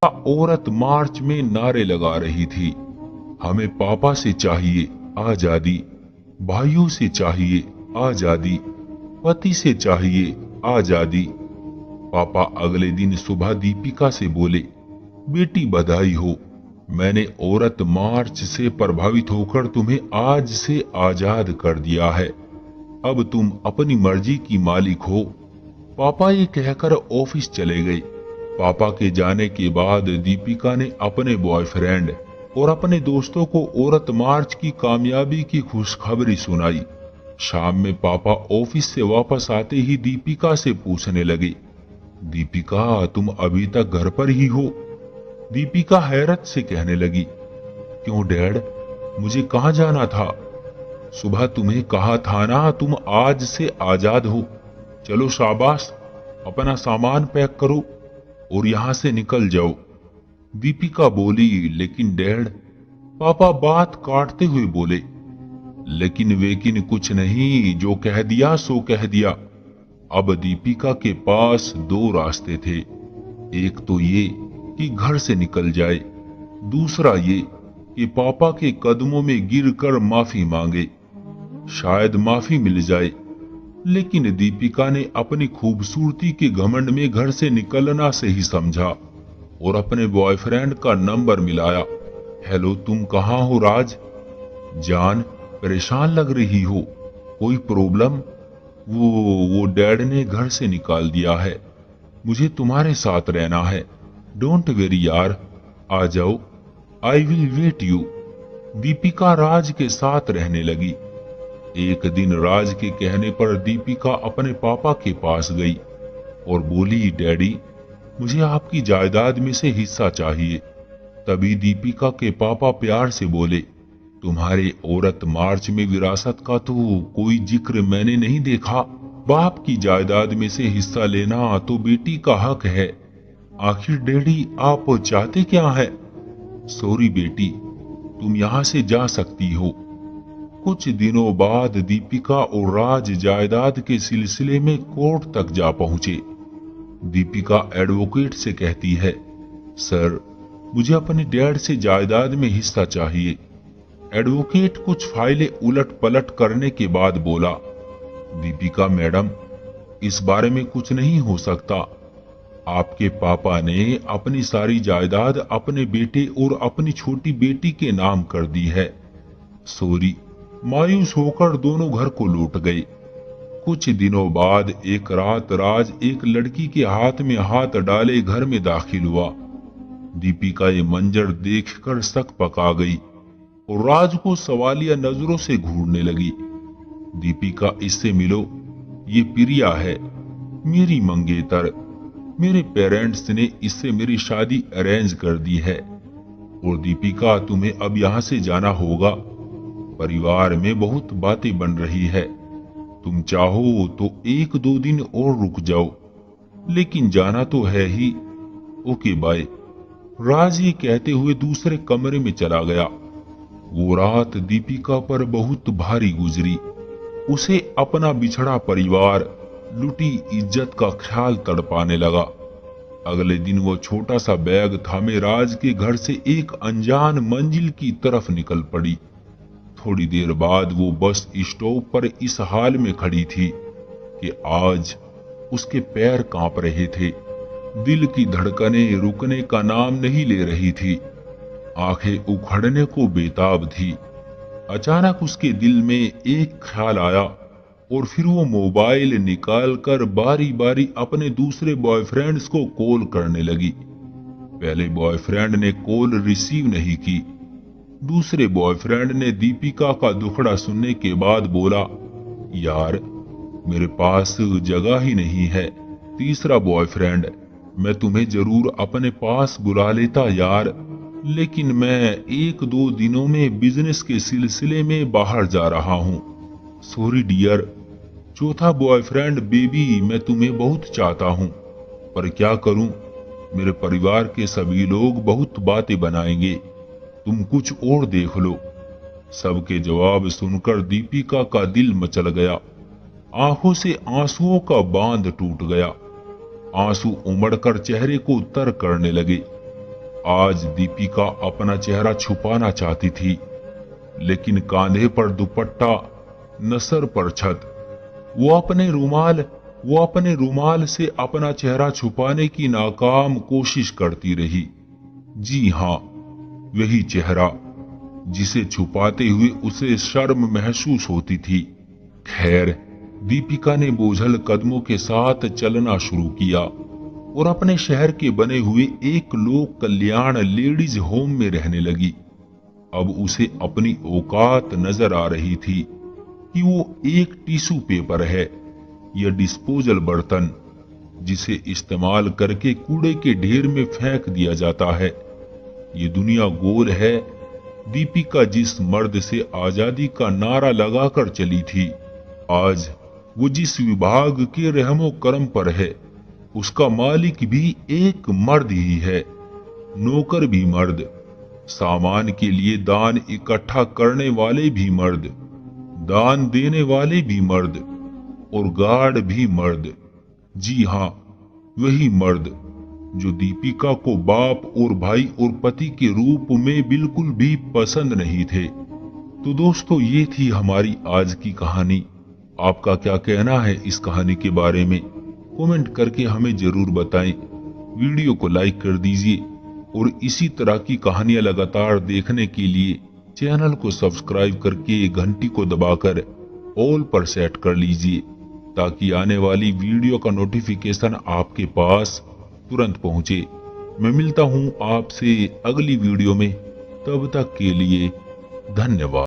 औरत मार्च में नारे लगा रही थी। हमें पापा से चाहिए आजादी, भाइयों से चाहिए आजादी, पति से चाहिए आजादी। पापा अगले दिन सुबह दीपिका से बोले, बेटी बधाई हो, मैंने औरत मार्च से प्रभावित होकर तुम्हें आज से आजाद कर दिया है। अब तुम अपनी मर्जी की मालिक हो। पापा ये कहकर ऑफिस चले गए। पापा के जाने के बाद दीपिका ने अपने बॉयफ्रेंड और अपने दोस्तों को औरत मार्च की कामयाबी की खुशखबरी सुनाई। शाम में पापा ऑफिस से वापस आते ही दीपिका से पूछने लगे, दीपिका तुम अभी तक घर पर ही हो? दीपिका हैरत से कहने लगी, क्यों डैड, मुझे कहाँ जाना था? सुबह तुम्हें कहा था ना तुम आज से आजाद हो। चलो शाबाश, अपना सामान पैक करो और यहाँ से निकल जाओ। दीपिका बोली, लेकिन डैड। पापा बात काटते हुए बोले, लेकिन वेकिन कुछ नहीं, जो कह दिया सो कह दिया। अब दीपिका के पास दो रास्ते थे। एक तो ये कि घर से निकल जाए, दूसरा ये कि पापा के कदमों में गिरकर माफी मांगे। शायद माफी मिल जाए। लेकिन दीपिका ने अपनी खूबसूरती के घमंड में घर से निकलना से ही समझा और अपने बॉयफ्रेंड का नंबर मिलाया। हेलो, तुम कहाँ हो राज? जान, परेशान लग रही हो, कोई प्रॉब्लम? वो डैड ने घर से निकाल दिया है, मुझे तुम्हारे साथ रहना है। डोंट वेरी यार, आ जाओ, I will wait you. Deepika Raj के साथ रहने लगी। एक दिन राज के कहने पर दीपिका अपने पापा के पास गई और बोली, डैडी मुझे आपकी जायदाद में से हिस्सा चाहिए। तभी दीपिका के पापा प्यार से बोले, तुम्हारे औरत मार्च में विरासत का तो कोई जिक्र मैंने नहीं देखा। बाप की जायदाद में से हिस्सा लेना तो बेटी का हक है। आखिर डैडी आप चाहते क्या है? सॉरी बेटी, तुम यहाँ से जा सकती हो। कुछ दिनों बाद दीपिका और राज जायदाद के सिलसिले में कोर्ट तक जा पहुंचे। दीपिका एडवोकेट से कहती है, सर मुझे अपने डैड से जायदाद में हिस्सा चाहिए। एडवोकेट कुछ फाइलें उलट पलट करने के बाद बोला, दीपिका मैडम, इस बारे में कुछ नहीं हो सकता। आपके पापा ने अपनी सारी जायदाद अपने बेटे और अपनी छोटी बेटी के नाम कर दी है। सॉरी। मायूस होकर दोनों घर को लौट गए। कुछ दिनों बाद एक रात राज एक लड़की के हाथ में हाथ डाले घर में दाखिल हुआ। दीपिका ये मंजर देखकर शक पका गई और राज को सवालिया नजरों से घूरने लगी। दीपिका, इससे मिलो, ये प्रिया है, मेरी मंगेतर। मेरे पेरेंट्स ने इससे मेरी शादी अरेंज कर दी है। और दीपिका, तुम्हें अब यहाँ से जाना होगा। परिवार में बहुत बातें बन रही है, तुम चाहो तो एक दो दिन और रुक जाओ, लेकिन जाना तो है ही। Okay bye. राज ये कहते हुए दूसरे कमरे में चला गया। वो रात दीपिका पर बहुत भारी गुजरी। उसे अपना बिछड़ा परिवार, लुटी इज्जत का ख्याल तड़पाने लगा। अगले दिन वो छोटा सा बैग थामे राज के घर से एक अनजान मंजिल की तरफ निकल पड़ी। थोड़ी देर बाद वो बस स्टॉप पर इस हाल में खड़ी थी कि आज उसके पैर कांप रहे थे। दिल की धड़कनें रुकने का नाम नहीं ले रही थी। आंखें उखड़ने को बेताब थी। अचानक उसके दिल में एक ख्याल आया और फिर वो मोबाइल निकालकर बारी बारी अपने दूसरे बॉयफ्रेंड्स को कॉल करने लगी। पहले बॉयफ्रेंड ने कॉल रिसीव नहीं की। दूसरे बॉयफ्रेंड ने दीपिका का दुखड़ा सुनने के बाद बोला, यार मेरे पास जगह ही नहीं है। तीसरा बॉयफ्रेंड, मैं तुम्हें जरूर अपने पास बुला लेता यार, लेकिन मैं एक दो दिनों में बिजनेस के सिलसिले में बाहर जा रहा हूँ। Sorry dear. चौथा बॉयफ्रेंड, बेबी मैं तुम्हें बहुत चाहता हूँ, पर क्या करूँ, मेरे परिवार के सभी लोग बहुत बातें बनाएंगे, तुम कुछ और देख लो। सबके जवाब सुनकर दीपिका का दिल मचल गया। आंखों से आंसुओं का बांध टूट गया। आंसू उमड़कर चेहरे को तर करने लगे। आज दीपिका अपना चेहरा छुपाना चाहती थी, लेकिन कांधे पर दुपट्टा, न सर पर छत। वो अपने रुमाल से अपना चेहरा छुपाने की नाकाम कोशिश करती रही। जी हाँ, वही चेहरा जिसे छुपाते हुए उसे शर्म महसूस होती थी। खैर, दीपिका ने बोझल कदमों के साथ चलना शुरू किया और अपने शहर के बने हुए एक लोक कल्याण लेडीज होम में रहने लगी। अब उसे अपनी औकात नजर आ रही थी कि वो एक टिश्यू पेपर है या डिस्पोजल बर्तन जिसे इस्तेमाल करके कूड़े के ढेर में फेंक दिया जाता है। ये दुनिया गोल है। दीपिका जिस मर्द से आजादी का नारा लगाकर चली थी, आज वो जिस विभाग के रहमो करम पर है, उसका मालिक भी एक मर्द ही है। नौकर भी मर्द, सामान के लिए दान इकट्ठा करने वाले भी मर्द, दान देने वाले भी मर्द और गार्ड भी मर्द। जी हाँ, वही मर्द जो दीपिका को बाप और भाई और पति के रूप में बिल्कुल भी पसंद नहीं थे। तो दोस्तों, ये थी हमारी आज की कहानी। आपका क्या कहना है इस कहानी के बारे में? कमेंट करके हमें जरूर बताएं। वीडियो को लाइक कर दीजिए और इसी तरह की कहानियां लगातार देखने के लिए चैनल को सब्सक्राइब करके घंटी को दबाकर ऑल पर सेट कर लीजिए, ताकि आने वाली वीडियो का नोटिफिकेशन आपके पास तुरंत पहुंचे। मैं मिलता हूं आपसे अगली वीडियो में, तब तक के लिए धन्यवाद।